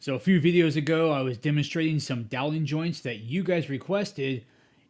So a few videos ago, I was demonstrating some doweling joints that you guys requested,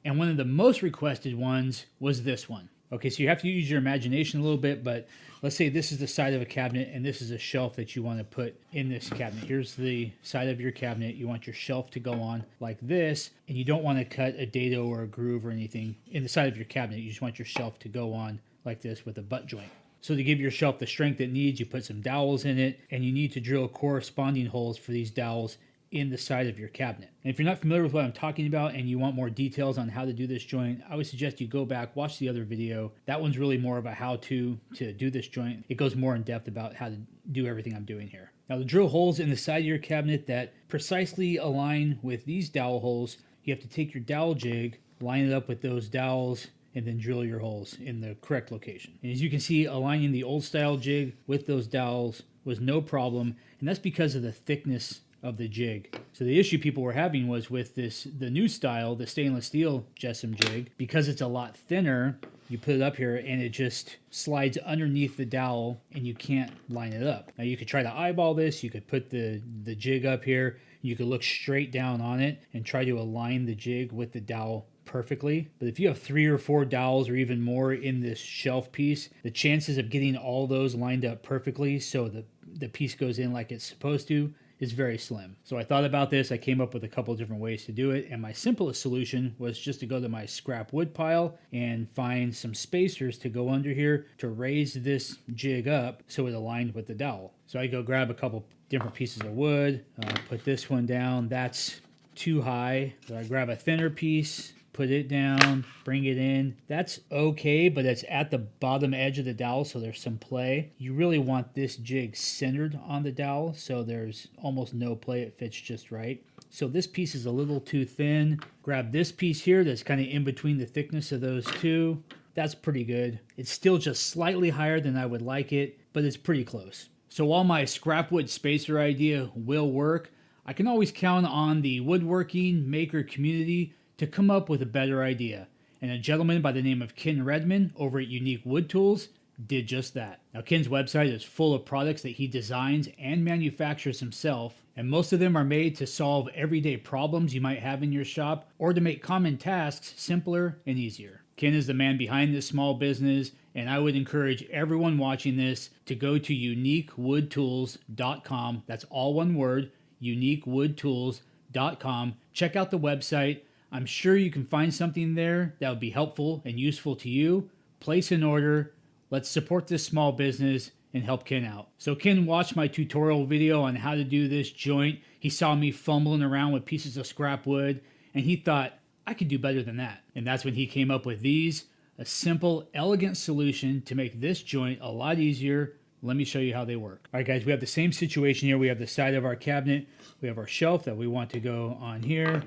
and one of the most requested ones was this one. Okay, so you have to use your imagination a little bit, but let's say this is the side of a cabinet and this is a shelf that you want to put in this cabinet. Here's the side of your cabinet. You want your shelf to go on like this, and you don't want to cut a dado or a groove or anything in the side of your cabinet. You just want your shelf to go on like this with a butt joint. So to give your shelf the strength it needs, you put some dowels in it, and you need to drill corresponding holes for these dowels in the side of your cabinet. And if you're not familiar with what I'm talking about and you want more details on how to do this joint, I would suggest you go back, watch the other video. That one's really more of a how-to do this joint. It goes more in depth about how to do everything I'm doing here. Now, to drill holes in the side of your cabinet that precisely align with these dowel holes, you have to take your dowel jig, line it up with those dowels, and then drill your holes in the correct location. And as you can see, aligning the old style jig with those dowels was no problem, and that's because of the thickness of the jig. So the issue people were having was with the new style, the stainless steel JessEm jig, because it's a lot thinner, you put it up here and it just slides underneath the dowel and you can't line it up. Now you could try to eyeball this, you could put the jig up here, you could look straight down on it and try to align the jig with the dowel perfectly. But if you have 3 or 4 dowels or even more in this shelf piece, the chances of getting all those lined up perfectly so the piece goes in like it's supposed to is very slim. So I thought about this. I came up with a couple different ways to do it, and my simplest solution was just to go to my scrap wood pile and find some spacers to go under here to raise this jig up so it aligned with the dowel. So I go grab a couple different pieces of wood, put this one down. That's too high. So I grab a thinner piece, put it down, bring it in. That's okay, but it's at the bottom edge of the dowel, so there's some play. You really want this jig centered on the dowel, so there's almost no play. It fits just right. So this piece is a little too thin. Grab this piece here that's kind of in between the thickness of those two. That's pretty good. It's still just slightly higher than I would like it, but it's pretty close. So while my scrap wood spacer idea will work, I can always count on the woodworking maker community to come up with a better idea. And a gentleman by the name of Ken Redmond over at Unique Wood Tools did just that. Now, Ken's website is full of products that he designs and manufactures himself, and most of them are made to solve everyday problems you might have in your shop or to make common tasks simpler and easier. Ken is the man behind this small business, and I would encourage everyone watching this to go to uniquewoodtools.com. That's all one word, uniquewoodtools.com. Check out the website. I'm sure you can find something there that would be helpful and useful to you. Place an order. Let's support this small business and help Ken out. So Ken watched my tutorial video on how to do this joint. He saw me fumbling around with pieces of scrap wood, and he thought, I could do better than that. And that's when he came up with these, a simple, elegant solution to make this joint a lot easier. Let me show you how they work. All right, guys, we have the same situation here. We have the side of our cabinet. We have our shelf that we want to go on here,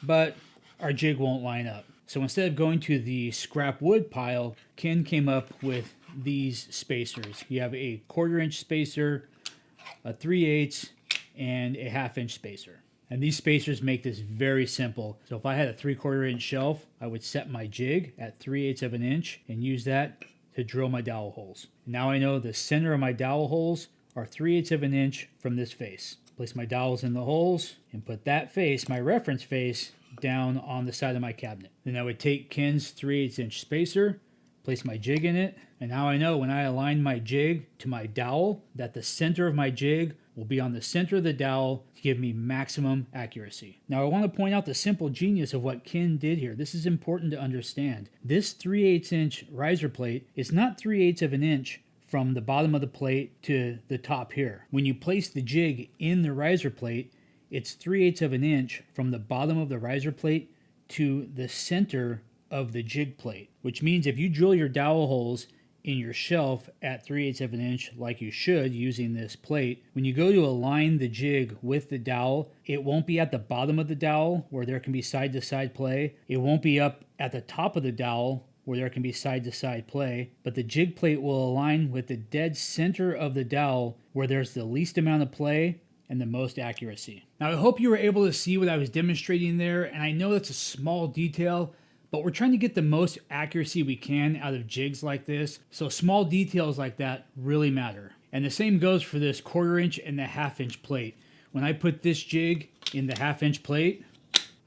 but our jig won't line up. So instead of going to the scrap wood pile, Ken came up with these spacers. You have a 1/4 inch spacer, a 3/8, and a 1/2 inch spacer. And these spacers make this very simple. So if I had a 3/4 inch shelf, I would set my jig at 3/8 of an inch and use that to drill my dowel holes. Now I know the center of my dowel holes are 3/8 of an inch from this face. Place my dowels in the holes and put that face, my reference face, down on the side of my cabinet. Then I would take Ken's 3/8 inch spacer, place my jig in it, and now I know when I align my jig to my dowel that the center of my jig will be on the center of the dowel to give me maximum accuracy. Now I want to point out the simple genius of what Ken did here. This is important to understand. This 3/8 inch riser plate is not 3/8 of an inch from the bottom of the plate to the top here. When you place the jig in the riser plate, it's 3/8 of an inch from the bottom of the riser plate to the center of the jig plate, which means if you drill your dowel holes in your shelf at 3/8 of an inch like you should using this plate, when you go to align the jig with the dowel, it won't be at the bottom of the dowel where there can be side-to-side play. It won't be up at the top of the dowel where there can be side-to-side play, but the jig plate will align with the dead center of the dowel where there's the least amount of play and the most accuracy. Now I hope you were able to see what I was demonstrating there, and I know that's a small detail, but we're trying to get the most accuracy we can out of jigs like this, so small details like that really matter. And the same goes for this 1/4 inch and the 1/2 inch plate. When I put this jig in the 1/2 inch plate,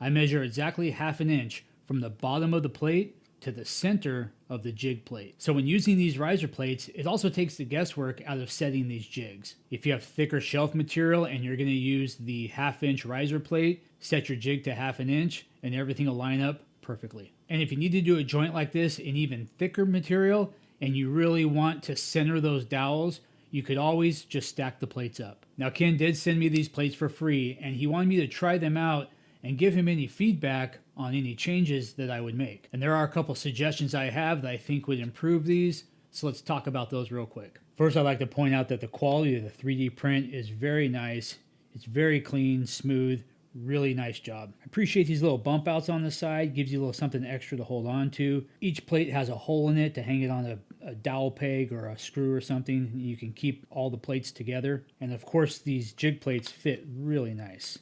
I measure exactly 1/2 inch from the bottom of the plate to the center of the jig plate. So when using these riser plates, it also takes the guesswork out of setting these jigs. If you have thicker shelf material and you're going to use the 1/2 inch riser plate, set your jig to 1/2 inch and everything will line up perfectly. And if you need to do a joint like this in even thicker material and you really want to center those dowels, you could always just stack the plates up. Now Ken did send me these plates for free and he wanted me to try them out and give him any feedback on any changes that I would make. And there are a couple suggestions I have that I think would improve these, so let's talk about those real quick. First, I'd like to point out that the quality of the 3D print is very nice. It's very clean, smooth, really nice job. I appreciate these little bump outs on the side, gives you a little something extra to hold on to. Each plate has a hole in it to hang it on a dowel peg or a screw or something. You can keep all the plates together. And of course, these jig plates fit really nice.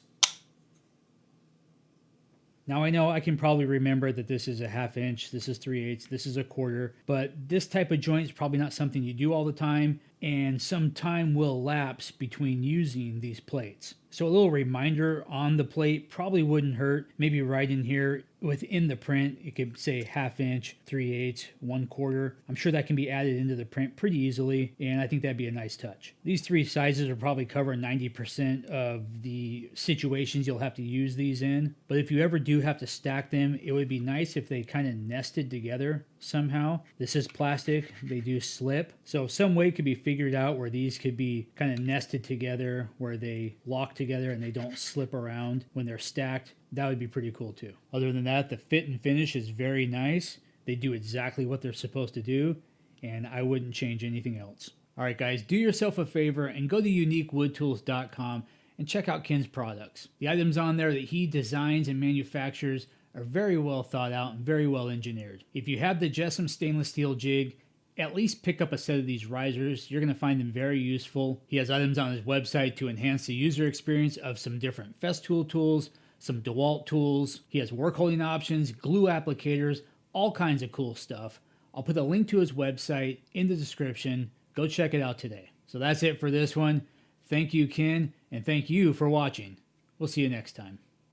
Now I know I can probably remember that this is a 1/2 inch, this is 3/8, this is a 1/4, but this type of joint is probably not something you do all the time, and some time will lapse between using these plates. So a little reminder on the plate probably wouldn't hurt. Maybe right in here within the print, it could say 1/2 inch, 3/8, 1/4. I'm sure that can be added into the print pretty easily, and I think that'd be a nice touch. These three sizes will probably cover 90% of the situations you'll have to use these in, but if you ever do have to stack them, it would be nice if they kind of nested together somehow. This is plastic, they do slip, so some way could be figured out where these could be kind of nested together, where they lock together and they don't slip around when they're stacked. That would be pretty cool too. Other than that, the fit and finish is very nice. They do exactly what they're supposed to do, and I wouldn't change anything else. All right, guys, do yourself a favor and go to uniquewoodtools.com and check out Ken's products. The items on there that he designs and manufactures are very well thought out and very well engineered. If you have the JessEm stainless steel jig, at least pick up a set of these risers. You're going to find them very useful. He has items on his website to enhance the user experience of some different Festool tools, some DeWalt tools. He has work holding options, glue applicators, all kinds of cool stuff. I'll put a link to his website in the description. Go check it out today. So that's it for this one. Thank you, Ken, and thank you for watching. We'll see you next time.